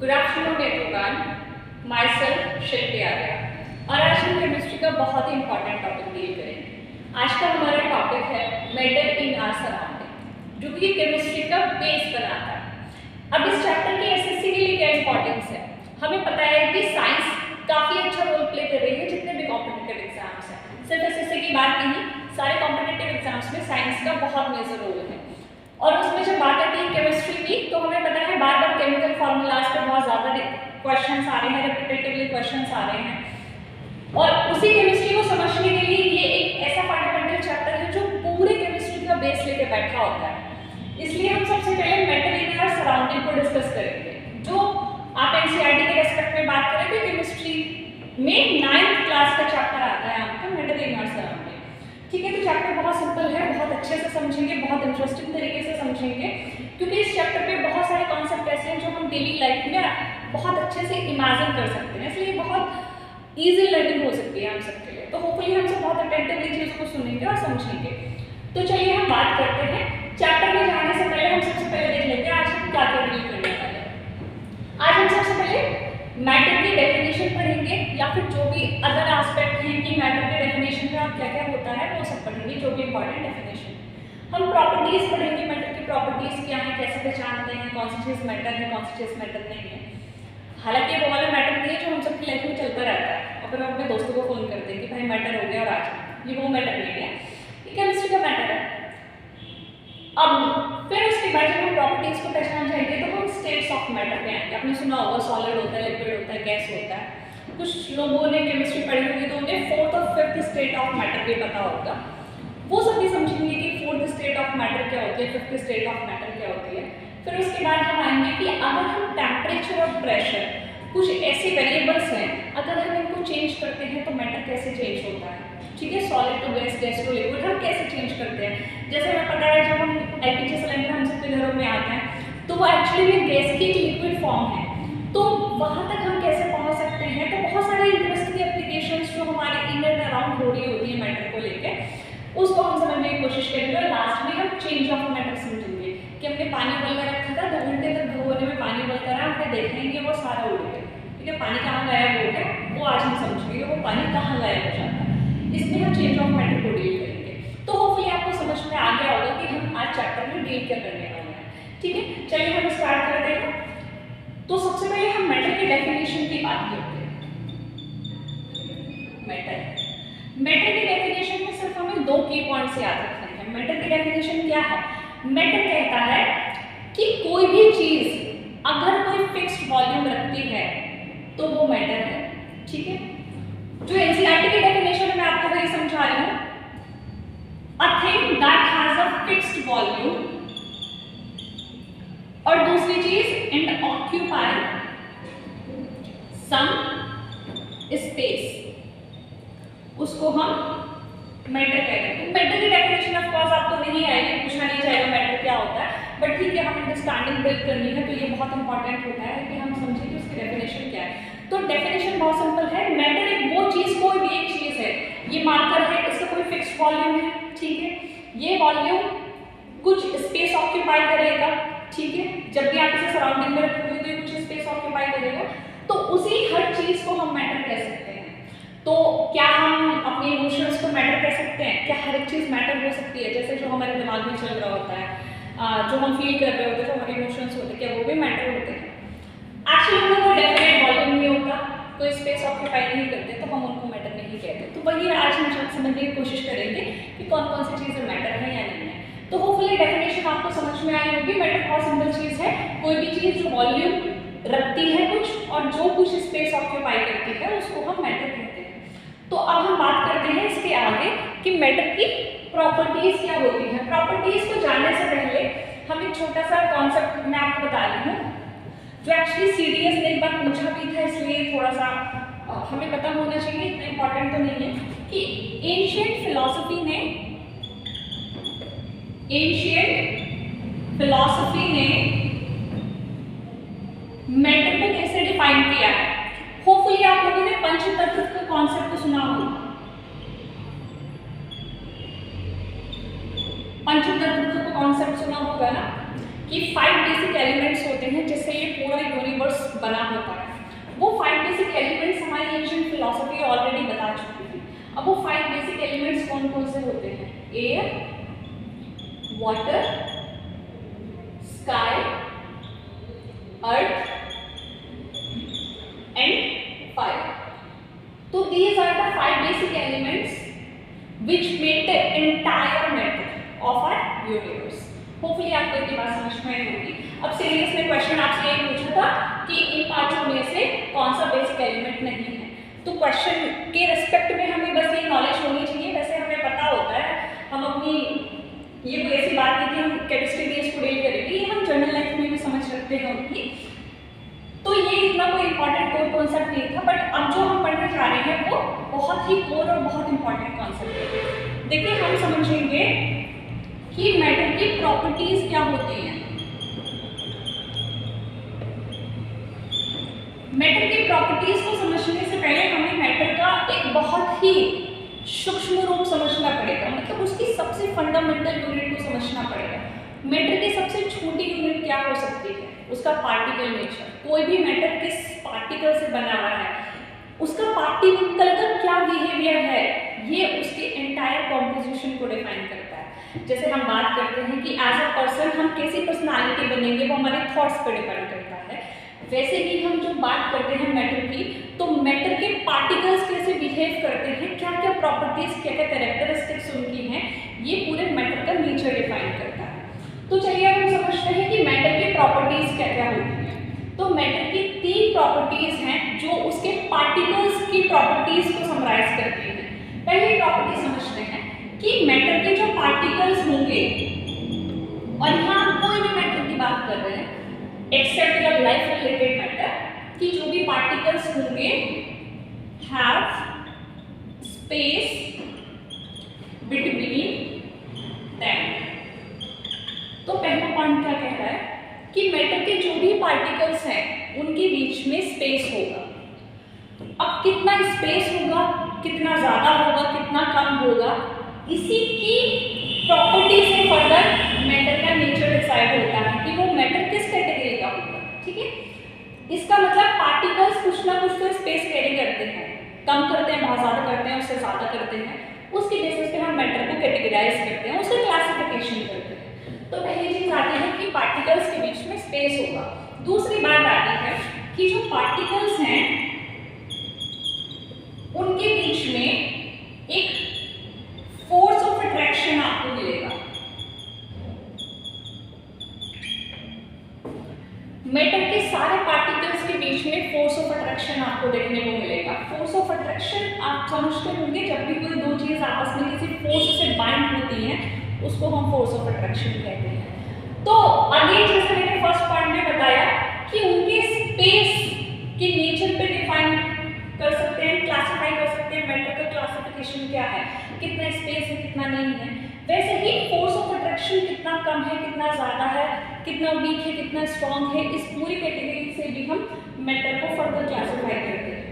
Good afternoon everyone, myself Shilpi Arya और आज हम केमिस्ट्री का बहुत ही इंपॉर्टेंट टॉपिक डील करेंगे। आज का हमारा टॉपिक है मैटर इन आवर सराउंडिंग, जो कि केमिस्ट्री का बेस बनाता है। अब इस चैप्टर की एसएससी के लिए क्या इंपॉर्टेंस है? हमें पता है कि साइंस काफ़ी अच्छा रोल प्ले कर रही है जितने भी कॉम्पिटिटिव एग्जाम्स हैं। सिर्फ एसएससी की बात नहीं, सारे कॉम्पिटिटिव एग्जाम्स में साइंस का बहुत मेजर रोल है। और उसमें जब बात आती है केमिस्ट्री की, तो हमें पता है बार बार केमिकल फार्मूलाज पे बहुत ज़्यादा क्वेश्चंस आ रहे हैं, रिपीटेटिवली क्वेश्चंस आ रहे हैं। और उसी केमिस्ट्री को समझने के लिए ये एक ऐसा फंडामेंटल चैप्टर है जो पूरे केमिस्ट्री का बेस लेके बैठा होता है। इसलिए हम सबसे पहले मैटर इन आवर सराउंडिंग को डिस्कस करेंगे। जो आप एनसीईआरटी के रेस्पेक्ट में बात करें तो केमिस्ट्री में 9th क्लास का चैप्टर आता है आपका मैटर इन आवर सराउंडिंग। ठीक है, तो चैप्टर बहुत सिंपल है, बहुत अच्छे से समझेंगे, बहुत इंटरेस्टिंग तरीके से समझेंगे, क्योंकि इस चैप्टर पे बहुत सारे कॉन्सेप्ट ऐसे हैं जो हम डेली लाइफ में बहुत अच्छे से इमेजिन कर सकते हैं। इसलिए बहुत ईजी लर्निंग हो सकती है हम सबके लिए। तो होपफुली हम सब बहुत अटेंटिवली चीज़ को सुनेंगे और समझेंगे। तो चलिए हम बात करते हैं। चैप्टर में जाने से पहले हम सबसे पहले देख लेते हैं आज हम क्या क्या डील करने वाले हैं। आज हम सबसे पहले मैटर की डेफिनेशन पढ़ेंगे, या फिर जो भी अदर एस्पेक्ट हैं कि मैटर के डेफिनेशन में क्या क्या होता है वो सब पढ़ेंगे, जो भी इंपॉर्टेंट डेफिनेशन। हम प्रॉपर्टीज पढ़ेंगे, मैटर की प्रॉपर्टीज क्या है, कैसे पहचानते हैं कौन सी चीज़ मैटर है, कौन सी चीज़ मैटर नहीं है। हालांकि वो वाला मैटर नहीं है जो हम सबकी लाइफ में चलता रहता है और फिर हम अपने दोस्तों को फोन करते हैं कि भाई मैटर हो गया और आज ये वो मैटर नहीं है, ये केमिस्ट्री का मैटर है। अब फिर उसके बाद जब हम प्रॉपर्टीज को पहचान जाएंगे तो हम स्टेट्स ऑफ मैटर पे आएंगे। आपने सुना होगा सॉलिड होता है, लिक्विड होता है, गैस होता है। कुछ लोगों ने केमिस्ट्री पढ़ी होगी तो उन्हें 4th और 5th स्टेट ऑफ मैटर भी पता होगा। वो सभी समझेंगे कि 4th स्टेट ऑफ मैटर क्या होती है, 5th स्टेट ऑफ मैटर क्या होती है। फिर उसके बाद हम आएंगे कि अगर हम टेम्परेचर और प्रेशर कुछ ऐसे वेरिएबल्स हैं, अगर हम इनको चेंज करते हैं तो मैटर कैसे चेंज होता है। ठीक है, solid to gas, gas to liquid हम कैसे चेंज करते हैं। जैसे हमें पता है जब हम एलपीजी सिलेंडर हम सबके घरों में आते हैं तो वो एक्चुअली में गैस की एक लिक्विड फॉर्म है। तो वहाँ तक हम कैसे पहुँच सकते हैं। तो बहुत सारे इंटरेस्टिंग एप्लीकेशंस जो हमारे इन एंड अराउंड हो रही होती है मैटर को लेके, उसको हम समझने की कोशिश करेंगे। और लास्ट में हम चेंज ऑफ मैटर समझेंगे कि हमने पानी उबलकर रखा था, 2 घंटे तक भगोने में पानी उबलता रहा, हमने देखेंगे वो सारा उड़ गया। ठीक है, पानी कहाँ गायब हो गया वो आज हम समझेंगे, वो पानी कहाँ गायब हो जाता है। इसमें हम चेंज ऑफ मैटर को डील करेंगे। तो होपफुली आपको समझ में आ गया होगा कि हम आज चैप्टर में डील क्या करने वाले हैं। ठीक है, चलिए हम स्टार्ट करते हैं। तो सबसे पहले हम मैटर की डेफिनेशन की बात करते हैं। मैटर की डेफिनेशन में सिर्फ हमें 2 की पॉइंट्स याद रखने हैं। मैटर की डेफिनेशन क्या है? मैटर कहता है कि कोई भी चीज अगर कोई फिक्स्ड वॉल्यूम रखती है तो वो मैटर है। ठीक है, जो एनसीईआरटी की डेफिनेशन मैं आपको वही समझा रही हूँ। A thing that has a fixed volume, और दूसरी चीज एंड ऑक्यूपाई सम स्पेस, उसको हम मैटर कहते हैं। तो मैटर की डेफिनेशन ऑफ कोर्स आपको नहीं आएगी, पूछा नहीं जाएगा मैटर क्या होता है, बट ठीक है, हमें अंडरस्टैंडिंग बिल्ड करनी है तो ये बहुत इंपॉर्टेंट होता है कि हम समझें कि उसकी डेफिनेशन क्या है। तो डेफिनेशन बहुत सिंपल है। मैटर एक वो चीज, कोई भी एक चीज है, ये मार्कर है, इसका कोई फिक्स्ड वॉल्यूम है। ठीक है, ये वॉल्यूम कुछ स्पेस ऑक्यूपाई करेगा। ठीक है, जब भी आप इसे सराउंडिंग में रखोगे तो ये कुछ स्पेस ऑक्यूपाई करेगा, तो उसी हर चीज को हम मैटर कह सकते हैं। तो क्या हम अपने इमोशंस को मैटर कह सकते हैं? क्या हर एक चीज मैटर हो सकती है? जैसे जो हमारे दिमाग में चल रहा होता है, जो हम फील कर रहे होते हैं, जो हमारे इमोशंस होते हैं, क्या वो भी मैटर होते हैं? एक्चुअली उनका कोई डेफिनेट वॉल्यूम नहीं होता, कोई स्पेस ऑक्यूपाई नहीं करते, तो हम उनको मैटर नहीं कहते। तो वही आज हम समझने की कोशिश करेंगे कि कौन कौन सी चीज़ें मैटर है या नहीं है। तो होपफुली डेफिनेशन आपको समझ में आई होगी। मैटर बहुत सिंपल चीज़ है, कोई भी चीज़ जो वॉल्यूम रखती है कुछ और जो कुछ स्पेस ऑक्यूपाई करती है उसको हम मैटर कहते हैं। तो अब हम बात करते हैं इसके आगे कि मैटर की प्रॉपर्टीज क्या होती हैं। प्रॉपर्टीज को जानने से पहले हम एक छोटा सा कॉन्सेप्ट मैं आपको बता रही हूँ, जो एक्चुअली सीडीएस ने एक बार पूछा भी था, इसलिए थोड़ा सा हमें पता होना चाहिए, इतना इंपॉर्टेंट तो नहीं है, कि एंशिएंट फिलॉसफी ने मैटर को कैसे डिफाइन किया है। होपफुली आप लोगों ने पंचतत्व का कॉन्सेप्ट सुना होगा। पंचतत्व का कॉन्सेप्ट सुना होगा ना, कि 5 बेसिक एलिमेंट्स होते हैं जिससे ये पूरा यूनिवर्स बना होता है। वो 5 बेसिक एलिमेंट्स हमारी एंशिएंट फिलॉसफी ऑलरेडी बता चुकी थी। अब वो 5 बेसिक एलिमेंट्स कौन कौन से होते हैं? Air, water, sky, earth and fire. तो these are the 5 basic elements which make the entire matter of our universe. Hopefully आपको इतनी बात समझ में आई होगी। अब सीरीज में क्वेश्चन आपसे ये पूछा था कि इन पांचों में से कौन सा बेसिक एलिमेंट नहीं है, तो क्वेश्चन के रिस्पेक्ट में हमें बस ये नॉलेज होनी चाहिए। वैसे हमें पता होता है, हम अपनी ये कोई ऐसी बात नहीं कि हम केमिस्ट्री में इसको डील करेंगे, ये हम जनरल लाइफ में भी समझ रखते हैं उनकी, तो ये इतना कोई इंपॉर्टेंट कोर कॉन्सेप्ट नहीं था। बट अब जो हम पढ़ने जा रहे हैं वो बहुत ही कोर और बहुत इंपॉर्टेंट कॉन्सेप्ट है। देखिए, हम समझेंगे कि मैटर की प्रॉपर्टीज क्या होती हैं। मैटर की प्रॉपर्टीज को समझने से पहले हमें मैटर का एक बहुत ही सूक्ष्म रूप समझना पड़ेगा, मतलब उसकी सबसे फंडामेंटल यूनिट को समझना पड़ेगा। मैटर की सबसे छोटी यूनिट क्या हो सकती है? उसका पार्टिकल नेचर। कोई भी मैटर किस पार्टिकल से बना हुआ है, उसका पार्टिकल का क्या बिहेवियर है, ये उसके एंटायर कॉम्पोजिशन को डिफाइन करता है। जैसे हम बात करते हैं कि एज अ पर्सन हम कैसी पर्सनालिटी बनेंगे, वो हमारे थॉट्स पर डिपेंड करता है। वैसे ही हम जो बात करते हैं मैटर की, तो मैटर के पार्टिकल्स कैसे बिहेव करते हैं, क्या क्या प्रॉपर्टीज, क्या क्या कैरेक्टरिस्टिक्स उनकी हैं, ये पूरे मैटर का नेचर डिफाइन करता है। तो चलिए अब हम समझते हैं कि मैटर की प्रॉपर्टीज क्या क्या होती हैं। तो मैटर की 3 प्रॉपर्टीज हैं जो उसके पार्टिकल्स की प्रॉपर्टीज को समराइज करती हैं। पहली प्रॉपर्टी समझते हैं कि मैटर के जो पार्टिकल्स होंगे, और यहाँ हम कोई भी मैटर की बात कर रहे हैं except your life related matter, कि जो भी पार्टिकल्स होंगे हैव स्पेस बिटवीन देम। तो पहला पॉइंट क्या कह रहा है कि मैटर के जो भी पार्टिकल्स हैं उनके बीच में स्पेस होगा। अब कितना स्पेस होगा, कितना ज़्यादा होगा, कितना कम होगा, इसी की प्रॉपर्टी से फर्दर मैटर का नेचर डिसाइड होता है कि वो मैटर किस कैटेगरी का होगा। ठीक है, इसका मतलब पार्टिकल्स कुछ ना कुछ तो स्पेस कैरी करते हैं, कम करते हैं, बहुत ज़्यादा करते हैं, उससे ज़्यादा करते हैं, उसके बेसिस पे हम मैटर को कैटेगराइज करते हैं, उसका क्लासिफिकेशन करते हैं। तो पहली चीज आती है कि पार्टिकल्स के बीच में स्पेस होगा। दूसरी बात आती है कि जो पार्टिकल्स हैं उनके बीच में एक फोर्स ऑफ अट्रैक्शन आपको मिलेगा। मैटर के सारे पार्टिकल्स के बीच में फोर्स ऑफ अट्रैक्शन आपको देखने को मिलेगा। फोर्स ऑफ अट्रैक्शन आप समझते होंगे, जब भी कोई दो चीज आपस में किसी फोर्स से बाइंड होती हैं उसको हम फोर्स ऑफ अट्रैक्शन कहते हैं। तो अगेन जैसे मैंने फर्स्ट पॉइंट में बताया कि उनके स्पेस के नेचर पे डिफाइन कर सकते हैं, क्लासिफाई कर सकते हैं मैटर का क्लासिफिकेशन क्या है, कितना स्पेस है, कितना नहीं है। वैसे ही फोर्स ऑफ अट्रैक्शन कितना कम है, कितना ज़्यादा है, कितना वीक है, कितना स्ट्रॉन्ग है, इस पूरी कैटेगरी से भी हम मैटर को फर्दर क्लासिफाई करते हैं।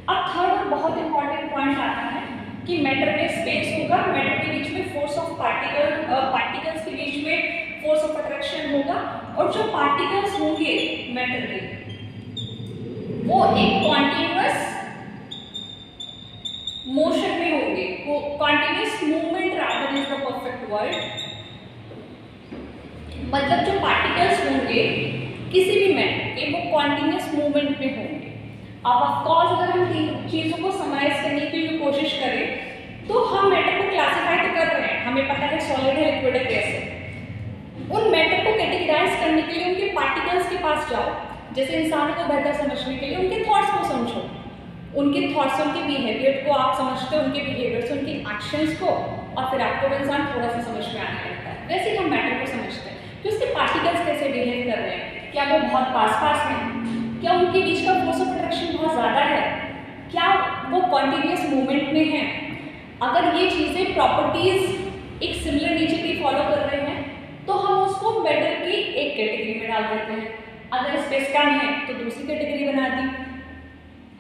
अब थर्ड और बहुत इंपॉर्टेंट पॉइंट आता है कि मैटर में स्पेस होगा, मैटर के बीच में फोर्स ऑफ पार्टिकल्स के बीच में फोर्स ऑफ अट्रैक्शन होगा, और जो पार्टिकल्स होंगे मैटर के वो एक कॉन्टिन्यूअस मोशन में होंगे, वो continuous movement rather is the perfect word. मतलब जो पार्टिकल्स होंगे किसी भी मैटर के वो कॉन्टिन्यूअस मूवमेंट में होंगे। अब ऑफकोर्स अगर हम चीज़ों को समराइज करने की कोशिश करें तो हम मैटर को क्लासिफाई तो कर रहे हैं, हमें पता है सॉलिड है, लिक्विड है, गैस है। उन मैटर को कैटेगराइज करने के लिए उनके पार्टिकल्स के पास जाओ, जैसे इंसानों को बेहतर समझने के लिए उनके थॉट्स को समझो, उनके थॉट्स, उनके बिहेवियर को आप समझते हो, उनके बिहेवियर से उनके एक्शंस को, और फिर आपको इंसान थोड़ा सा समझ में आने लगता है। वैसे ही हम मैटर को समझते हैं कि उसके पार्टिकल्स कैसे बिहेव कर रहे हैं, क्या वो बहुत पास पास हैं, क्या उनके बीच का फोर्स ऑफ अट्रैक्शन बहुत ज़्यादा है, क्या वो कॉन्टिन्यूअस मूवमेंट में है। अगर ये चीज़ें प्रॉपर्टीज एक सिमिलर नेचर की फॉलो कर रहे हैं तो हम उसको मैटर की एक कैटेगरी में डाल देते हैं। अगर स्पेस कम है तो दूसरी कैटेगरी बना दी,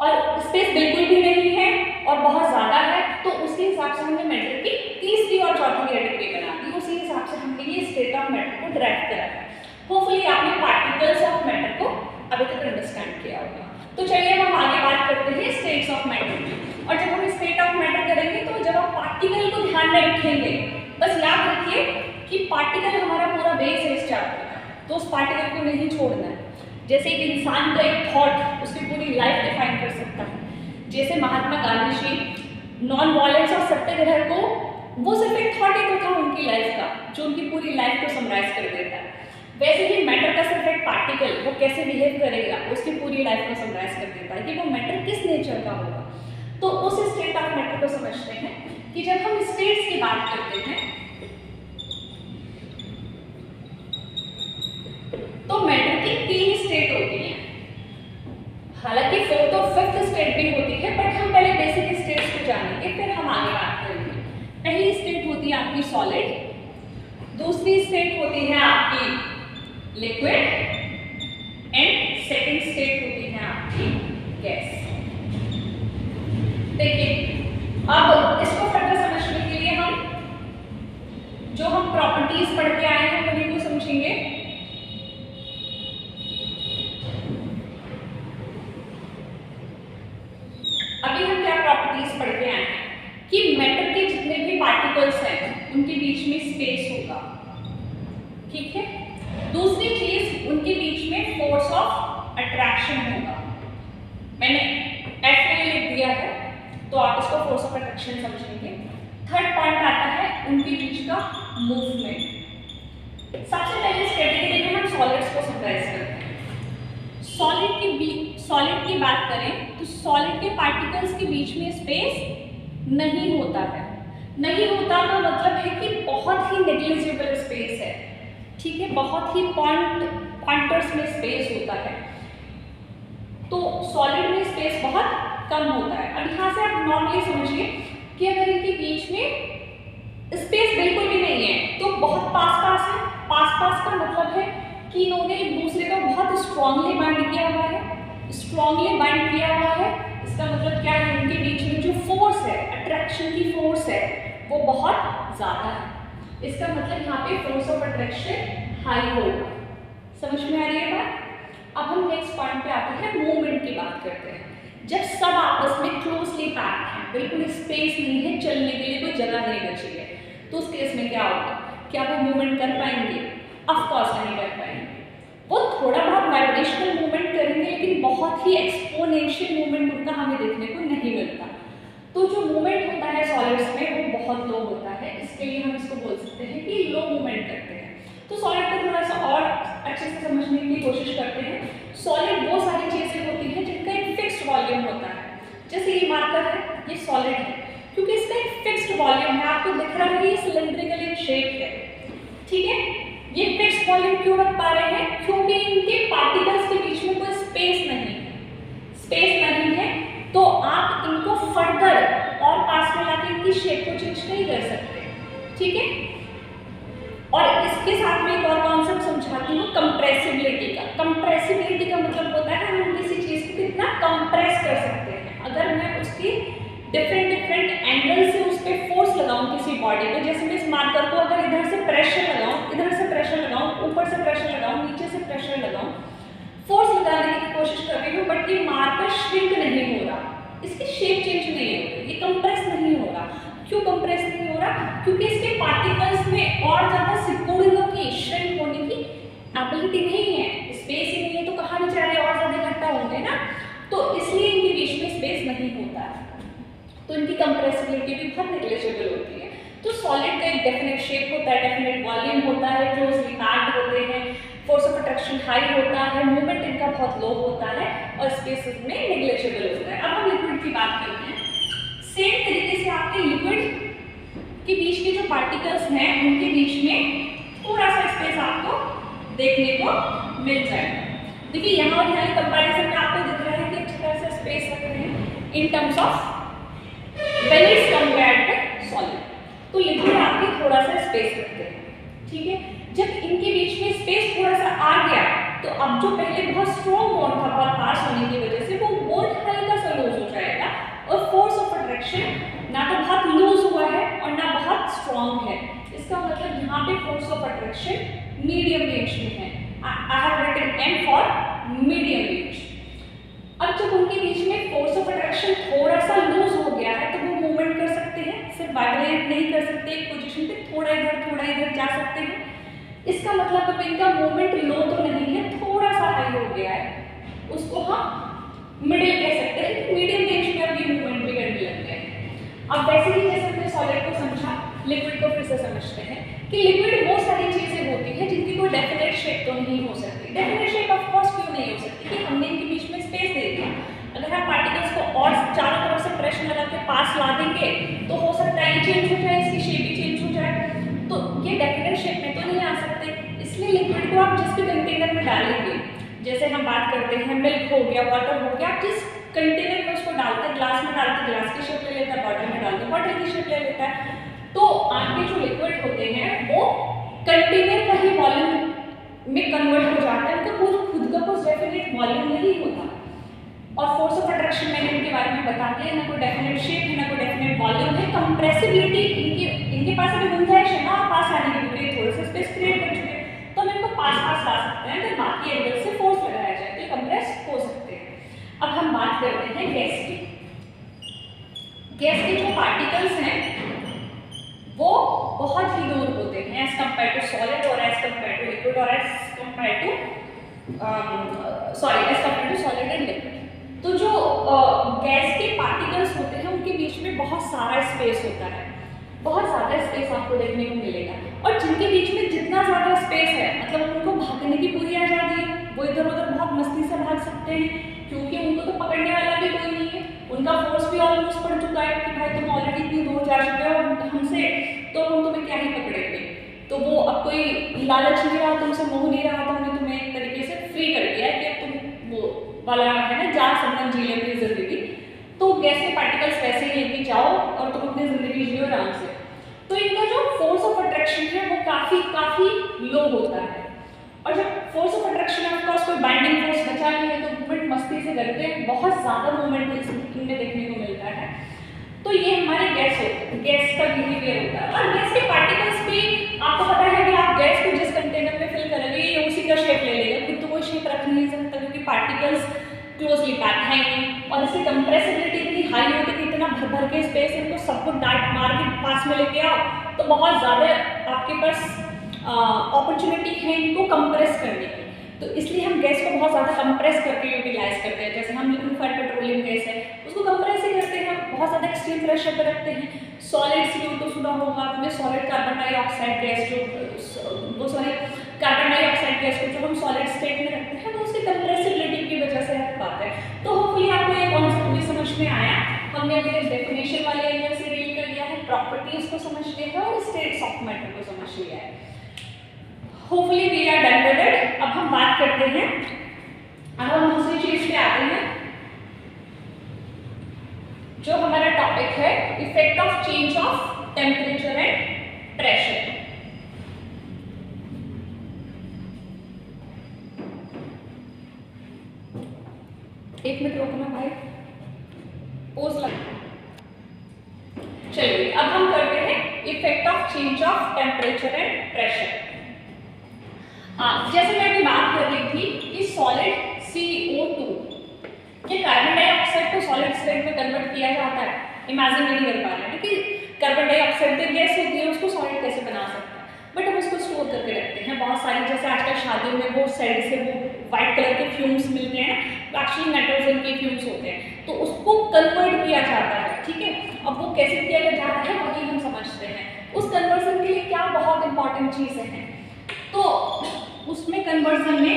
और स्पेस बिल्कुल भी नहीं है और बहुत ज़्यादा है तो उसके हिसाब से हमने मैटर की तीसरी और चौथी कैटेगरी बना दी। उसी हिसाब से हमने ये स्टेट ऑफ मैटर को ड्राइव करा है। होपफुली आपने पार्टिकल्स ऑफ मैटर को अभी तक अंडरस्टैंड किया होगा। तो चलिए हम आगे बात करते हैं स्टेट्स ऑफ मैटर की। और जब हम स्टेट ऑफ मैटर करेंगे तो जब आप पार्टिकल को ध्यान में रखेंगे, बस याद रखिए कि पार्टिकल हमारा पूरा बेस है इस चैप्टर का, तो उस पार्टिकल को नहीं छोड़ना है। जैसे एक इंसान का एक थॉट उसकी पूरी लाइफ डिफाइन कर सकता है। जैसे महात्मा गांधी जी नॉन वायलेंस और सत्याग्रह को, वो सिर्फ एक थॉट ही तो था उनकी लाइफ का, जो उनकी पूरी लाइफ को समराइज कर देता है। वैसे ही मैटर का सिर्फ एक पार्टिकल वो कैसे बिहेव करेगा उसकी पूरी लाइफ को समराइज कर देता है कि वो मैटर किस नेचर का होगा। तो उस स्टेट ऑफ मैटर को समझते हैं कि जब हम स्टेट्स की बात करते हैं तो मैटर की 3 स्टेट होती हैं। हालांकि 4th और 5th स्टेट भी होती है, बट हम पहले बेसिक स्टेट्स को जानेंगे, फिर हम आगे बात करेंगे। पहली स्टेट होती है आपकी सॉलिड, दूसरी स्टेट होती है आपकी लिक्विड एंड सेकंड स्टेट होती है आपकी गैस। देखिए अब इसको फर्दर समझने के लिए हम जो हम प्रॉपर्टीज पढ़ के आए हैं उन्हीं को समझेंगे। अभी हम क्या प्रॉपर्टीज पढ़ के आए हैं कि मैटर के जितने भी पार्टिकल्स हैं उनके बीच में स्पेस होगा, ठीक है। दूसरी चीज उनके बीच में फोर्स ऑफ अट्रैक्शन होगा। मैंने एफ में लिख दिया है तो आप इसको फोर्स ऑफ अट्रैक्शन समझेंगे। थर्ड पॉइंट आता है उनके बीच का मूवमेंट। सबसे पहले इस कैटेगरी में हम सॉलिड्स को समराइज करते हैं। सॉलिड की बात करें तो सॉलिड के पार्टिकल्स के बीच में स्पेस नहीं होता है। नहीं होता का मतलब है कि बहुत ही नेग्लिजिबल स्पेस है, ठीक है, बहुत ही पॉइंटर्स में स्पेस होता है। तो सॉलिड में स्पेस बहुत कम होता है। अब यहाँ से आप नॉर्मली समझिए कि अगर इनके बीच में स्पेस बिल्कुल भी नहीं है तो बहुत पास पास है। पास पास का मतलब है कि इन्होंने एक दूसरे को बहुत स्ट्रांगली बाइंड किया हुआ है। स्ट्रांगली बाइंड किया हुआ है इसका मतलब क्या है, इनके बीच में जो फोर्स है, अट्रैक्शन की फोर्स है, वो बहुत ज़्यादा है। इसका मतलब यहाँ पे फोर्स ऑफ अट्रैक्शन हाई होगा। समझ में आ रही है बात? अब हम नेक्स्ट पॉइंट पे आते हैं, मूवमेंट की बात करते हैं। जब सब आपस में क्लोजली पैक्ड हैं, बिल्कुल स्पेस नहीं है, चलने के लिए कोई जगह नहीं बची है, तो उस केस में क्या होगा? क्या वो मूवमेंट कर पाएंगे? ऑफ कोर्स नहीं कर पाएंगे। वो थोड़ा बहुत वाइब्रेशनल मूवमेंट करेंगे लेकिन बहुत ही एक्सपोनेंशियल मूवमेंट उनका हमें देखने को नहीं मिलता। तो जो मूवमेंट होता है सॉलिड्स में वो बहुत लो होता है, इसके लिए हम इसको बोल सकते हैं कि लो मूवमेंट करते हैं। तो सॉलिड को थोड़ा सा और अच्छे से समझने की कोशिश करते हैं। सॉलिड वो सारी चीज़ें होती हैं जिनका एक फिक्स्ड वॉल्यूम होता है। जैसे ये मार्कर है, ये सॉलिड है क्योंकि इसका एक फिक्स्ड वॉल्यूम है। आपको दिख रहा है ये सिलेंड्रिकल इन शेप है, ठीक है। ये फिक्स्ड वॉल्यूम क्यों रख पा रहे हैं? क्योंकि इनके पार्टिकल्स के बीच में कोई स्पेस नहीं है। स्पेस नहीं है तो आप इनको फर्दर और पास में लाके इनकी शेप को चेंज नहीं कर सकते, ठीक है। और इसके साथ में एक और कॉन्सेप्ट समझाती हूँ, कंप्रेसिबिलिटी का। कंप्रेसिबिलिटी का मतलब होता है हम किसी चीज़ को कितना कंप्रेस कर सकते हैं। अगर मैं उसकी डिफरेंट एंगल से उस पर फोर्स लगाऊं किसी बॉडी पे, जैसे मैं इस मार्कर को अगर इधर से प्रेशर लगाऊं, इधर से प्रेशर लगाऊं, ऊपर से प्रेशर लगाऊं, नीचे से प्रेशर लगाऊं, फोर्स लगाने की कोशिश कर रही हूँ, बट ये मार्कर श्रिंक नहीं हो रहा, इसकी शेप चेंज नहीं हो रही, ये कंप्रेस नहीं हो रहा। क्यों कंप्रेस नहीं हो रहा? क्योंकि इसके पार्टिकल्स में और ज़्यादा सिकुड़ने की, श्रिंक होने की एबिलिटी नहीं है। स्पेस ही नहीं है तो कहाँ बेचारे और ज़्यादा इकट्ठा होंगे ना, तो इसलिए इनके बीच में स्पेस नहीं होता है। तो इनकी कंप्रेसिबिलिटी भी बहुत नेग्लिजिबल होती है। तो सॉलिड का एक डेफिनेट शेप होता है, डेफिनेट वॉल्यूम होता है, क्लोजली पैक्ड होते हैं, फोर्स ऑफ अट्रैक्शन हाई होता है, मूवमेंट इनका बहुत लो होता है और स्पेस में नेग्लिजिबल होता है। अब हम लिक्विड की बात करते हैं। सेम तरीके से आपके लिक्विड के बीच के जो पार्टिकल्स हैं उनके बीच में थोड़ा सा स्पेस आपको देखने को मिल जाएगा। देखिए यहाँ और यहाँ कंपैरिजन में आपको दिख रहा है कि अच्छी तरह से स्पेस रख रहे हैं in terms of when it's compared with solid। तो लिक्विड आपके थोड़ा सा स्पेस रखते हैं, ठीक है। जब इनके बीच में स्पेस थोड़ा सा आ गया तो अब जो पहले बहुत स्ट्रॉन्ग बॉन्ड था, बहुत पास होने की वजह से वो बॉन्ड हल्का सा लूज हो जाएगा और फोर्स ऑफ अट्रैक्शन ना तो बहुत लूज हुआ है और ना बहुत स्ट्रॉन्ग है। इसका मतलब यहाँ पे force of attraction medium range में है। I have written M for medium range. अब जब उनके बीच में फोर्स ऑफ अट्रैक्शन थोड़ा सा लूज हो गया है तो वो मूवमेंट कर सकते हैं, सिर्फ वाइब्रेट नहीं कर सकते, एक पोजीशन पे थोड़ा इधर जा सकते हैं। इसका मतलब अब इनका मूवमेंट लो तो नहीं है, थोड़ा सा हाई हो गया है, उसको हम मिडिल कह सकते हैं। मीडियम रेंज में अब ये मूवमेंट भी करने लग गए हैं। अब वैसे ही जैसे हमने सॉलिड को समझा, लिक्विड को फिर से समझते हैं कि लिक्विड वो सारी चीजें होती हैं जिनकी कोई डेफिनेट शेप तो नहीं हो सकती। डेफिनेट शेप ऑफ कोर्स क्यों नहीं हो सकती कि हमने इनके बीच में स्पेस दे दिया। अगर हम पार्टिकल्स को और चारों तरफ से प्रेशर लगा के पास ला देंगे तो हो सकता है ये चेंज हो जाए, इसकी शेप भी चेंज हो जाए, तो ये डेफिनेट शेप में तो नहीं आ सकते। इसलिए लिक्विड को आप जिस भी कंटेनर में डालेंगे, जैसे हम बात करते हैं मिल्क हो गया, वाटर हो गया, आप जिस कंटेनर में उसको डालते हैं, ग्लास में डालते ग्लास की शेप ले लेता है, बॉटल में डालते बॉटल की शेप ले लेता है। तो आपके जो लिक्विड होते हैं वो कंटेनर का ही वॉल्यूम में कन्वर्ट हो जाता है, उनका खुद का कुछ डेफिनेट वॉल्यूम नहीं होता। और फोर्स ऑफ अट्रैक्शन मैंने इनके बारे में बता दिया, ना कोई डेफिनेट शेप है, ना कोई डेफिनेट वॉल्यूम है। कंप्रेसिबिलिटी इनके पास अभी गुंजाइश है ना पास आने की, क्योंकि थोड़ा सा स्पेस क्रिएट कर चुके हैं, तो हम इनको पास ला सकते हैं, तो बाकी एंगल से फोर्स लगाया जाए तो ये कंप्रेस हो सकते हैं। अब हम बात करते हैं गैस की। गैस के जो पार्टिकल्स हैं वो बहुत ही दूर होते हैं एज कम्पेयर टू सॉलिड और एज कम्पेयर टू लिक्विड और as compare to solid and liquid. तो जो गैस के पार्टिकल्स होते हैं उनके बीच में बहुत सारा स्पेस होता है, बहुत ज़्यादा स्पेस आपको देखने को मिलेगा। और जिनके बीच में जितना ज़्यादा स्पेस है मतलब उनको भागने की पूरी आज़ादी है, वो इधर उधर बहुत मस्ती से भाग सकते हैं, क्योंकि उनको तो पकड़ने वाला भी कोई नहीं है। उनका फोर्स भी ऑलमोस्ट पड़ चुका है कि भाई तुम ऑलरेडी इतनी दूर जा चुके हो हमसे, तो हम तुम्हें क्या ही पकड़ेंगे। तो वो अब कोई लालच नहीं रहा, तुमसे मोह नहीं रहा, तो हमने तुम्हें एक तरीके से फ्री कर दिया है कि अब तुम वो वाला है ना जा सकना जी अपनी जिंदगी। तो गैस के पार्टिकल्स वैसे ही लेके जाओ और तुम अपनी जिंदगी जियो आराम से। तो इनका जो फोर्स ऑफ अट्रैक्शन है वो काफी लो होता है। और जब फोर्स ऑफ अट्रैक्शन है ऑफ कोर्स कोई बाइंडिंग फोर्स बचा नहीं है, तो मूवमेंट मस्ती से करते हैं, बहुत ज्यादा मूवमेंट इनमें देखने को मिलता है। तो ये हमारे गैस होते हैं, गैस का बिहेवियर होता है। और गैस के पार्टिकल्स भी आपको पता है कि आप गैस को जिस कंटेनर में फिल करोगे ये उसी का शेप ले लेगा, खुद तो कोई शेप रख नहीं सकता क्योंकि पार्टिकल्स क्लोजली पैक है नहीं। और इसकी कंप्रेसिबिलिटी इतनी हाई होती है कि इतना भर के स्पेस इनको सबको डार्ट मार के पास में लेके आओ तो बहुत ज़्यादा आपके पास अपॉर्चुनिटी है इनको कंप्रेस करने की। तो इसलिए हम गैस को बहुत ज़्यादा कंप्रेस करके यूटिलाइज करते हैं। जैसे हम लिक्विफाइड पेट्रोलियम गैस है उसको कंप्रेस ही करते हैं, बहुत ज़्यादा एक्सट्रीम प्रेशर पर रखते हैं। सॉलिड CO2 सुना होगा आपने, solid carbon dioxide gas carbon dioxide gas को जो हम सॉलिड स्टेट में रखते हैं तो उसकी कंप्रेसिबिलिटी की वजह से रख पाते हैं। तो होपफुली आपको ये कॉन्सेप्ट भी समझ में आया। हमने अभी डेफिनेशन वाले एरिया से डील कर लिया है, प्रॉपर्टीज को समझ लिया है और स्टेट्स ऑफ मैटर को समझ लिया है। Hopefully we are done with it. अब हम बात करते हैं, अब हम दूसरी चीज पे आते हैं जो हमारा टॉपिक है effect of change of temperature and pressure. एक मिनट रोकना भाई, पोज लग। चलिए अब हम करते हैं effect of change of temperature and pressure. जैसे मैं अभी बात कर रही थी कि सॉलिड CO2 ये कार्बन डाइऑक्साइड को सॉलिड स्टेट में कन्वर्ट किया जाता है। इमेजिन नहीं कर पा रहे हैं कि कार्बन डाइऑक्साइड तो गैस होती है उसको सॉलिड कैसे बना सकते हैं, बट हम उसको स्टोर करके रखते हैं। बहुत सारी जैसे आजकल शादियों में वो साइड से वो व्हाइट कलर के फ्यूम्स मिलते हैं ना, एक्चुअली नाइट्रोजन के फ्यूम्स होते हैं, तो उसको कन्वर्ट किया जाता है। ठीक है, अब वो कैसे किया जाता है वही हम समझते हैं। उस कन्वर्जन के लिए क्या बहुत इंपॉर्टेंट चीज़ें हैं, तो उसमें कन्वर्जन में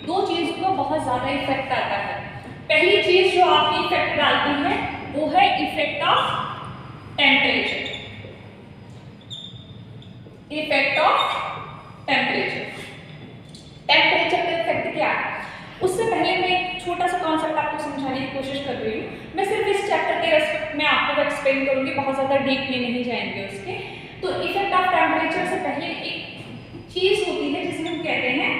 दो चीज़ को बहुत ज़्यादा इफेक्ट आता है। पहली चीज़ जो आपकी इफेक्ट डालती है वो है effect of temperature. Effect of temperature, temperature का इफेक्ट क्या है? उससे पहले मैं एक छोटा सा कॉन्सेप्ट आपको समझाने की कोशिश कर रही हूँ। मैं सिर्फ इस चैप्टर के रेस्पेक्ट में आपको एक्सप्लेन करूँगी, बहुत ज़्यादा डीप में नहीं जाएंगे उसके। तो इफेक्ट ऑफ टेम्परेचर से पहले एक चीज़ होती है जिसे हम कहते हैं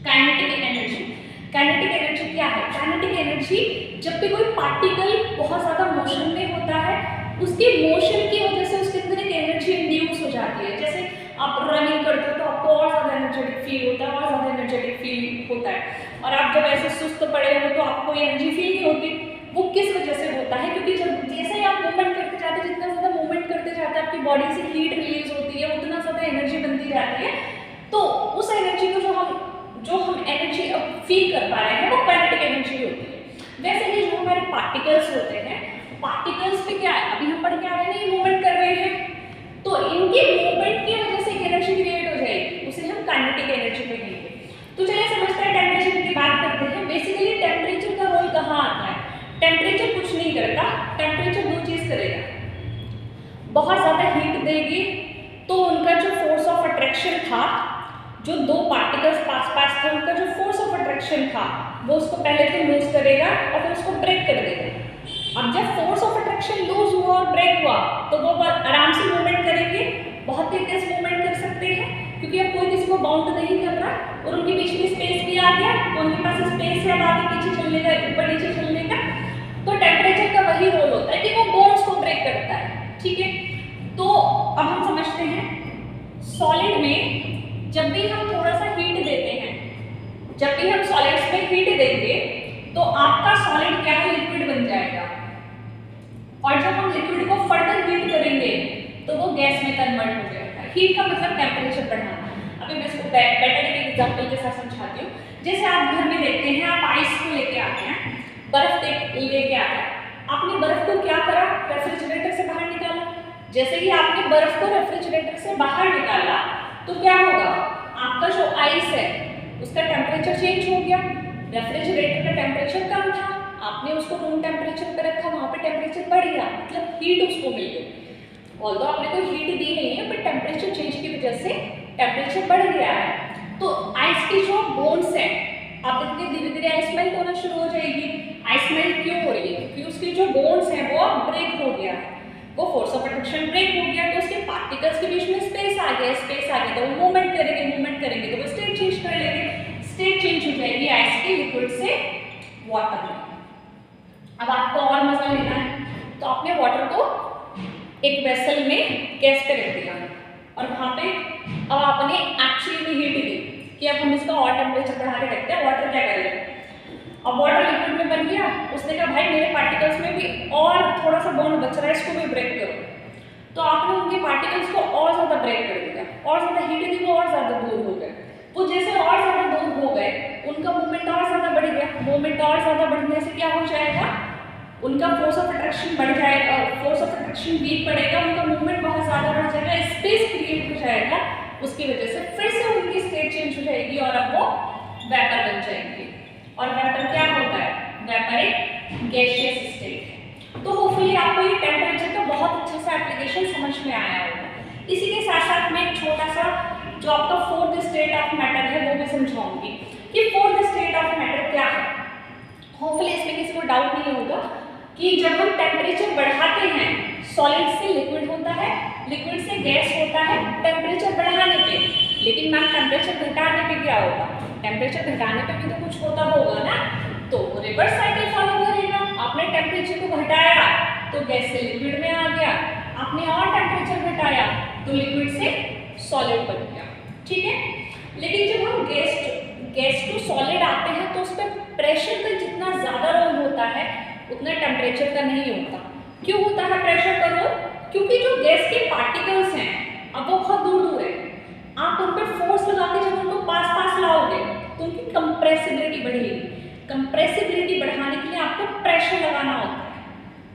काइनेटिक एनर्जी। काइनेटिक एनर्जी क्या है? काइनेटिक एनर्जी जब भी कोई पार्टिकल बहुत ज़्यादा मोशन में होता है उसके मोशन की वजह से उसके अंदर एक एनर्जी इंड्यूस हो जाती है। जैसे आप रनिंग करते हो तो आपको और ज़्यादा एनर्जेटिक फील होता है, और ज़्यादा और आप जब ऐसे सुस्त पड़े हो तो आपको एनर्जी फील नहीं होती। वो किस वजह से होता है? क्योंकि जब जैसे ही आप मूवमेंट करते जाते हैं, जितना ज़्यादा मूवमेंट करते जाते हैं आपकी बॉडी से हीट रिलीज होती है, उतना ज़्यादा एनर्जी बनती जाती है। तो उस एनर्जी को जो हम एनर्जी अब फील कर पा रहे हैं वो काइनेटिक एनर्जी होती है। वैसे ही जो हमारे पार्टिकल्स होते हैं, पार्टिकल्स पे क्या है, अभी हम पढ़ के आ रहे हैं, ये मूवमेंट कर रहे हैं, तो इनके मूवमेंट की वजह से एनर्जी क्रिएट हो जाएगी, उसे हम काइनेटिक एनर्जी कहेंगे। तो चलिए समझते हैं, टेम्परेचर की बात करते हैं। बेसिकली टेम्परेचर का रोल कहाँ आता है? टेम्परेचर कुछ नहीं करता, टेम्परेचर दो चीज़ करेगा, बहुत ज़्यादा हीट देगी तो उनका जो फोर्स ऑफ अट्रैक्शन था, जो दो पार्टिकल्स पास पास थे, उनका जो फोर्स ऑफ अट्रैक्शन था वो उसको पहले तो लूज करेगा और फिर उसको ब्रेक कर देगा। अब जब फोर्स ऑफ अट्रैक्शन लूज हुआ और ब्रेक हुआ तो वो आराम से मूवमेंट करेंगे, बहुत ही तेज मूवमेंट कर सकते हैं, क्योंकि अब कोई किसी को बाउंड नहीं कर रहा और उनके बीच में स्पेस भी आ गया, तो उनके पास स्पेस है अब आगे पीछे चलने का, ऊपर नीचे चलने का। तो टेम्परेचर का वही रोल होता है कि वो बॉन्ड्स को ब्रेक करता है, ठीक है। तो अब हम समझते हैं सॉलिड में जब भी हम थोड़ा सा हीट देते हैं, जब भी हम सॉलिड्स में हीट देंगे तो आपका सॉलिड क्या है, लिक्विड बन जाएगा, और जब हम लिक्विड को फर्दर हीट करेंगे तो वो गैस में कन्वर्ट हो जाएगा। हीट का मतलब टेम्परेचर बढ़ाना। अभी मैं इसको बेटर एक एग्जांपल के साथ समझाती हूँ। जैसे आप घर में देखते हैं, आप आइस को लेके आते हैं, बर्फ लेके आते हैं, आपने बर्फ को क्या करा, रेफ्रिजरेटर से बाहर निकाला। जैसे ही आपने बर्फ को रेफ्रिजरेटर से बाहर निकाला तो क्या होगा, आपका जो आइस है उसका टेम्परेचर चेंज हो गया। रेफ्रिजरेटर का टेम्परेचर कम था, आपने उसको रूम टेम्परेचर पर रखा, वहाँ पे टेम्परेचर बढ़ गया, मतलब हीट उसको मिल गई। ऑल्दो आपने कोई हीट दी नहीं है, बट टेम्परेचर चेंज की वजह से टेम्परेचर बढ़ गया है। तो आइस की जो बोन्स है, आप देखिए धीरे धीरे आइस मेल्ट होना शुरू हो जाएगी। आइस मेल्ट क्यों हो रही है? क्योंकि उसकी जो बोन्स है वो ब्रेक हो गया है, वो फोर्स ऑफ अट्रैक्शन ब्रेक हो गया, तो उसके पार्टिकल्स के बीच में स्पेस आ गया, स्पेस आ गया तो वो मूवमेंट करेंगे तो वो स्टेट चेंज कर लेंगे, स्टेट चेंज हो जाएगी आइस के लिक्विड से वाटर में। अब आपको और मजा लेना है तो आपने वाटर को एक वेसल में गैस पे रख दिया और वहाँ पे अब आपने एक्चुअली में हीट दी कि अब हम इसका और टेम्परेचर बढ़ा के रखते हैं। वाटर क्या करेगा, अब वाटर लिक्विड में बन गया, उसने कहा भाई मेरे पार्टिकल्स में भी और थोड़ा सा बॉन्ड बच रहा है, इसको भी ब्रेक करो। तो आपने उनके पार्टिकल्स को और ज़्यादा ब्रेक कर दिया, और ज़्यादा हीट दी, वो और ज़्यादा दूर हो गए। वो जैसे और ज़्यादा दूर हो गए, उनका मूवमेंट और ज़्यादा बढ़ गया। मूवमेंट और ज़्यादा बढ़ने से क्या हो जाएगा, उनका फोर्स ऑफ अट्रैक्शन बढ़ जाएगा, फोर्स ऑफ अट्रैक्शन वीक पड़ेगा, उनका मूवमेंट बहुत ज़्यादा बढ़ जाएगा, स्पेस क्रिएट हो जाएगा, उसकी वजह से फिर से उनकी स्टेट चेंज हो जाएगी और अब वो वेपर बन जाएंगे। और वेपर क्या होता है, वेपर एक गैसियस स्टेट है। तो होपफुली आपको ये टेम्परेचर का बहुत अच्छा सा एप्लीकेशन समझ में आया होगा। इसी के साथ साथ मैं एक छोटा सा जो आपका फोर्थ स्टेट ऑफ मैटर है वो भी समझाऊंगी कि फोर्थ स्टेट ऑफ मैटर क्या है। होपफुली इसमें किसी को डाउट नहीं होगा कि जब हम टेम्परेचर बढ़ाते हैं, सॉलिड से लिक्विड होता है, लिक्विड से गैस होता है टेम्परेचर बढ़ाने पे, लेकिन मैम टेम्परेचर घटाने पे क्या होगा, टेम्परेचर घटाने पे भी तो कुछ होता होगा ना, तो रिवर्स साइकिल फॉलो करेगा। आपने टेम्परेचर को घटाया तो गैस से लिक्विड में आ गया, आपने और टेम्परेचर घटाया तो लिक्विड से सॉलिड बन गया, ठीक है। लेकिन जब हम गैस टू सॉलिड आते हैं तो उस पर प्रेशर का जितना ज़्यादा रोल होता है उतना टेम्परेचर का नहीं होता। क्यों होता है प्रेशर का रोल? क्योंकि जो गैस के पार्टिकल्स हैं अब वो बहुत दूर दूर है, आप उन पर फोर्स लगा के जब उनको पास पास लाओगे तो उनकी कंप्रेसिबिलिटी बढ़ेगी। कंप्रेसिबिलिटी बढ़ाने के लिए आपको प्रेशर लगाना होता है,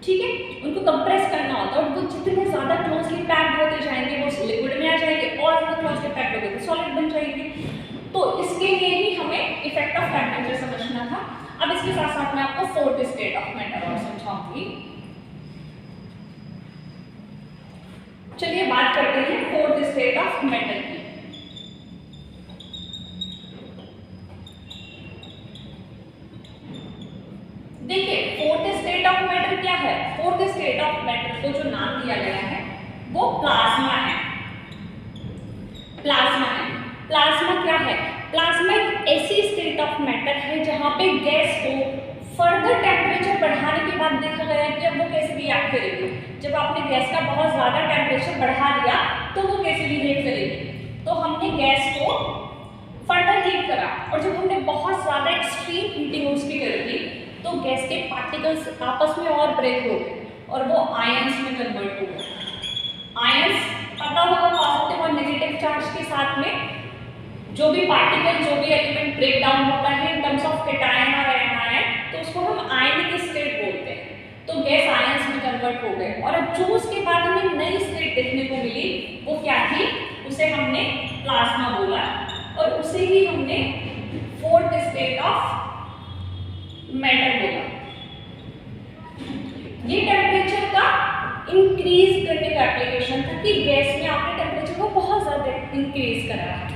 ठीक है, उनको कंप्रेस करना होता है और वो जितने ज़्यादा क्लोजली पैक्ड होते जाएंगे वो लिक्विड में आ जाएंगे और ज़्यादा क्लोजली पैक्ड होते तो सॉलिड बन जाएंगे। तो इसके लिए ही हमें इफेक्ट ऑफ टेम्परेचर समझना था। अब इसके साथ साथ मैं आपको फोर्थ स्टेट ऑफ मैटर और समझाऊंगी। चलिए बात करते हैं फोर्थ स्टेट ऑफ मैटर की। देखिए फोर्थ स्टेट ऑफ मैटर क्या है। फोर्थ स्टेट ऑफ मैटर को जो नाम दिया गया है वो प्लाज्मा है। प्लाज्मा है। प्लाज्मा क्या है? प्लाज्मा एक ऐसी स्टेट ऑफ मैटर है जहां पे गैस को फर्दर टेम्परेचर बढ़ाने के बाद देखा गया है कि अब वो कैसे बिहेव करेगी। जब आपने गैस का बहुत ज़्यादा टेम्परेचर बढ़ा दिया तो वो कैसे बिहेव करेगी। तो हमने गैस को फर्दर हीट नहीं करा और जब हमने बहुत ज़्यादा एक्सट्रीम हीटिंग उसकी कर दी तो गैस के पार्टिकल्स आपस में और ब्रेक हो गए और वो आयंस में कन्वर्ट हो गए। आयंस पता होगा पॉजिटिव और नेगेटिव चार्ज के साथ में जो भी पार्टिकल जो भी एलिमेंट ब्रेक डाउन होता है इन टर्म्स ऑफ केटायन और एनायन तो उसको हम आयनिक स्टेट बोलते हैं। तो गैस आयंस में कन्वर्ट हो गए और अब जो उसके बाद हमें नई स्टेट देखने को मिली वो क्या थी, उसे हमने प्लाज्मा बोला और उसे ही हमने फोर्थ स्टेट ऑफ मैटर बोला। ये टेम्परेचर का इंक्रीज करने का एप्लीकेशन था कि गैस में आपने टेम्परेचर को बहुत ज्यादा इंक्रीज करा है।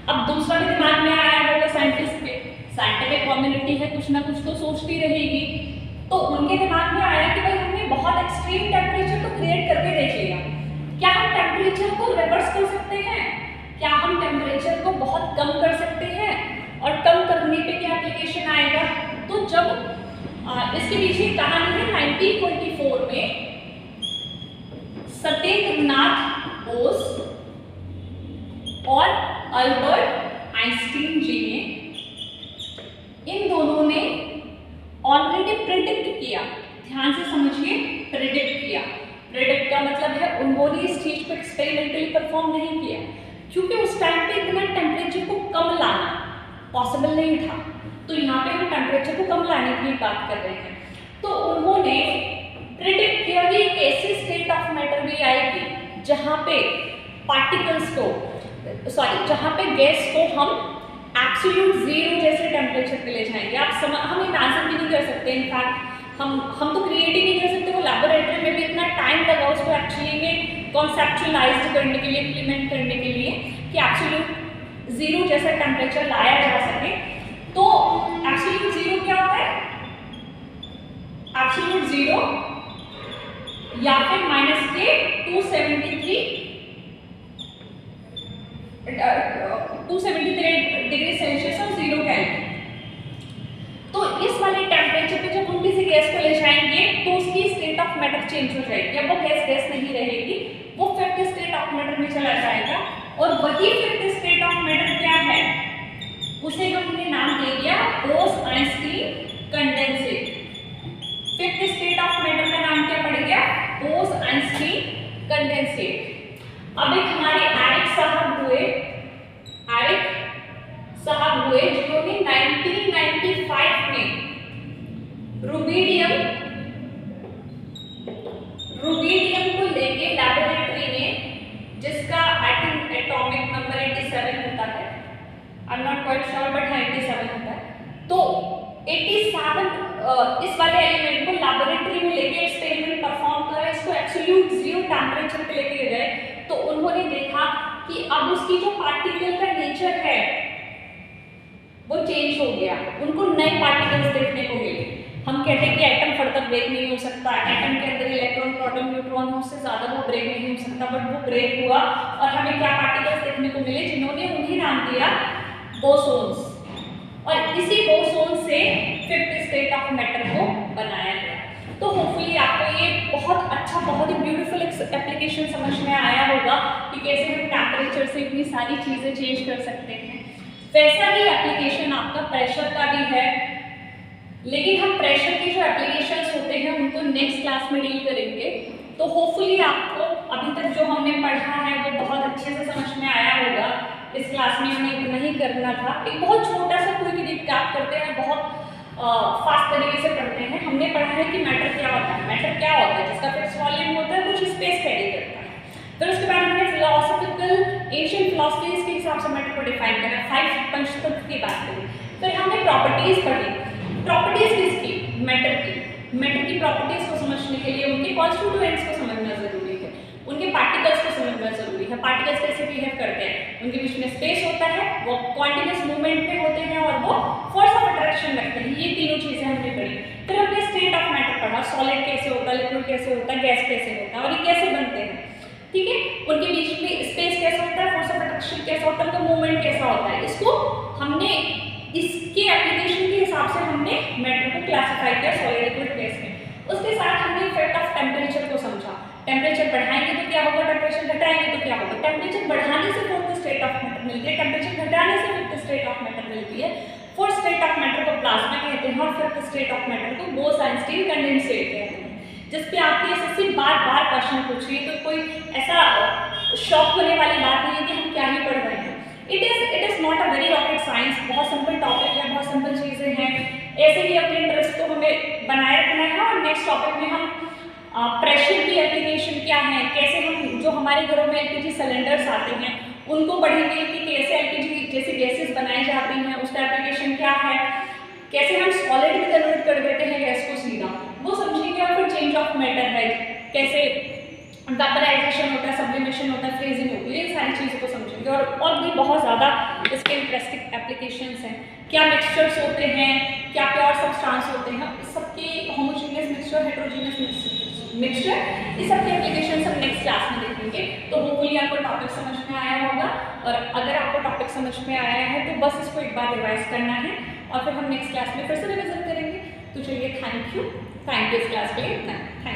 अब दूसरा भी दिमाग में आया होगा साइंटिस्ट के, साइंटिफिक कम्युनिटी है कुछ ना कुछ तो सोचती रहेगी, तो उनके दिमाग में आया कि भाई हमने बहुत एक्सट्रीम टेम्परेचर तो क्रिएट करके देख लिया, क्या हम टेम्परेचर को रिवर्स कर सकते हैं, क्या हम टेम्परेचर को बहुत कम कर सकते हैं और कम करने पे क्या एप्लीकेशन आएगा। तो जब इसके पीछे कहानी है 1924 में सत्येंद्रनाथ बोस और अल्बर्ट आइंस्टीन जी ने, इन दोनों ने ऑलरेडी प्रेडिक्ट किया, ध्यान से समझिए, प्रेडिक्ट किया। प्रेडिक्ट का मतलब है उन्होंने इस चीज को एक्सपेरिमेंटली परफॉर्म नहीं किया क्योंकि उस टाइम पे इतना टेम्परेचर को कम लाना पॉसिबल नहीं था, तो यहाँ पे हम टेम्परेचर को कम लाने की बात कर रहे हैं। तो उन्होंने प्रेडिक्ट किया कि एक ऐसी स्टेट ऑफ मैटर भी आएगी जहाँ पे पार्टिकल्स को जहाँ पे गैस को हम एब्सोल्यूट जीरो जैसे टेम्परेचर पे ले जाएंगे। हम इमेजिन भी नहीं कर सकते, इनफैक्ट हम तो क्रिएट ही नहीं कर सकते। वो लैबोरेटरी में भी इतना टाइम लगा उसको एक्चुअली में कॉन्सेप्चुअलाइज करने के लिए, इम्प्लीमेंट करने के लिए कि एब्सोल्यूट जीरो जैसा टेम्परेचर लाया जा सके। तो एब्सोल्यूट जीरो क्या होता है, एब्सोल्यूट जीरो या फिर माइनस के 273 डिग्री सेल्सियस और 0 केल्विन। तो इस वाले टेम्परेचर पे जब हम किसी गैस को ले जाएंगे तो उसकी स्टेट ऑफ मैटर चेंज हो जाएगी। अब वो गैस नहीं रहेगी, वो फिफ्थ स्टेट ऑफ मैटर में चला जाएगा और वही फिफ्थ स्टेट ऑफ मैटर क्या है, उसे हमने नाम दे दिया Bose-Einstein condensate. Fifth state of matter का नाम क्या पड़ गया, बोस-आइंस्टीन कंडेंसेट। अब एक हमारे एरिक साहब हुए जिन्होंने 1995 में रुबिडियम को लेके लैबोरेटरी में, जिसका आई थिंक एटॉमिक नंबर 87 होता है, I am not quite sure but 87 होता है। तो 87 इस वाले एलिमेंट को लैबोरेटरी में लेके एक्सपेरिमेंट परफॉर्म करा, इसको एब्सोल्यूट जीरो टेम्परेचर पे लेके गए तो उन्होंने देखा कि अब उसकी जो पार्टिकल का नेचर है वो चेंज हो गया, उनको नए पार्टिकल्स देखने को मिले। हम कहते हैं कि एटम फर्दर ब्रेक नहीं हो सकता, एटम के अंदर इलेक्ट्रॉन प्रोटॉन न्यूट्रॉन उससे ज़्यादा वो ब्रेक नहीं हो सकता, बट वो ब्रेक हुआ और हमें क्या पार्टिकल्स देखने को मिले जिन्होंने उन्हें नाम दिया बोसोन्स। और इसी बोसोन से फिफ्थ स्टेट ऑफ मैटर को बनाया गया। तो होपफुली आपको ये बहुत अच्छा, बहुत ही ब्यूटीफुल एप्लीकेशन समझ में आया होगा कि कैसे हम टेम्परेचर से इतनी सारी चीज़ें चेंज कर सकते हैं। वैसा ही एप्लीकेशन आपका प्रेशर का भी है, लेकिन हम प्रेशर के जो एप्लीकेशंस होते हैं उनको नेक्स्ट क्लास में डील करेंगे। तो होपफुली आपको अभी तक जो हमने पढ़ा है वो बहुत अच्छे से समझ में आया होगा। इस क्लास में हमें इतना ही करना था, एक बहुत छोटा सा क्विक रिकैप करते हैं, बहुत फास्ट तरीके से पढ़ते हैं। हमने पढ़ा है कि मैटर क्या होता है, मैटर क्या होता है जिसका फिक्स वॉल्यूम होता है, कुछ स्पेस कैरी करता है। फिर उसके बाद हमने फिलोसॉफिकल एशियन फिलॉसफीज के हिसाब से मैटर को डिफाइन करा, 5 पंचतत्व की बात करी। फिर हमने प्रॉपर्टीज पढ़ी, प्रॉपर्टीज किसकी, मैटर की प्रॉपर्टीज को समझने के लिए उनके कॉन्स्टिट्यूएंट्स को समझना जरूरी है, उनके पार्टिकल्स को समझना जरूरी है, पार्टिकल्स कैसे बिहेव करते हैं, उनके बीच में स्पेस होता है, वो कॉन्टिन्यूस मूवमेंट में होते हैं और वो फोर्स ऑफ अट्रैक्शन रखते हैं। ये तीनों चीजें हमने पढ़ी। फिर हमने स्टेट ऑफ मैटर पढ़ा, सॉलिड कैसे होता है, लिक्विड कैसे होता है, गैस कैसे होता है और ये कैसे बनते हैं, ठीक है। उनके बीच में स्पेस कैसा होता है, फोर्स ऑफ अट्रैक्शन कैसा होता है, उनका मूवमेंट कैसा होता है, इसको हमने इसके एप्लीकेशन के हिसाब से हमने मैटर को क्लासिफाई किया सॉलिड, लिक्विड, गैस में। उसके साथ हमने इफेक्ट ऑफ टेम्परेचर को समझा, टेम्परेचर बढ़ाएंगे तो क्या होगा, टेम्परेचर घटाएंगे तो क्या होगा, टेम्परेचर बढ़ाने से फोर्थ स्टेट ऑफ मैटर मिलती है, टेम्परेचर घटाने से फिफ्थ स्टेट ऑफ मैटर मिलती है। फोर्थ स्टेट ऑफ मैटर को प्लाज्मा कहते हैं और फिफ्थ स्टेट ऑफ मैटर को बोस-आइंस्टीन कंडेंसेट कहते हैं। जिस पे आपकी एसएससी बार बार क्वेश्चन पूछ रही है, तो कोई ऐसा शॉक होने वाली बात नहीं है कि हम क्या ही पढ़ रहे हैं। It is not a very rocket science, बहुत सिंपल टॉपिक है, बहुत सिंपल चीज़ें हैं। ऐसे ही अपने इंटरेस्ट को हमें बनाए रखना है। और नेक्स्ट टॉपिक में हम प्रेशर की एप्लीकेशन क्या है, कैसे हम जो हमारे घरों में एलपीजी सिलेंडर्स आते हैं उनको पढ़ेंगे कि कैसे एलपीजी जैसी गैसेस बनाई जाती हैं, उसका एप्लीकेशन क्या है, कैसे हम सॉलिड में कन्वर्ट कर देते हैं गैस को सीधा, वो समझेंगे। और फिर चेंज ऑफ मैटर है, कैसे वेपराइजेशन होता है, सब्लिमेशन होता है, फ्रीजिंग होती है, ये सारी चीज़ों को समझेंगे। और भी बहुत ज़्यादा इसके इंटरेस्टिंग एप्लीकेशंस हैं। क्या मिक्सचर्स होते हैं, क्या प्योर सब्सटेंस होते हैं, इस सबकी होमोजेनियस मिक्सचर, हेटेरोजेनियस मिक्सचर, इस सब की एप्लीकेशन हम नेक्स्ट क्लास में देखेंगे। तो होपफुली आपको टॉपिक समझ में आया होगा। और अगर आपको टॉपिक समझ में आया है तो बस इसको एक बार रिवाइज करना है और फिर हम नेक्स्ट क्लास में फिर से रिविजन करेंगे। तो चलिए, थैंक यू इस क्लास के लिए इतना। थैंक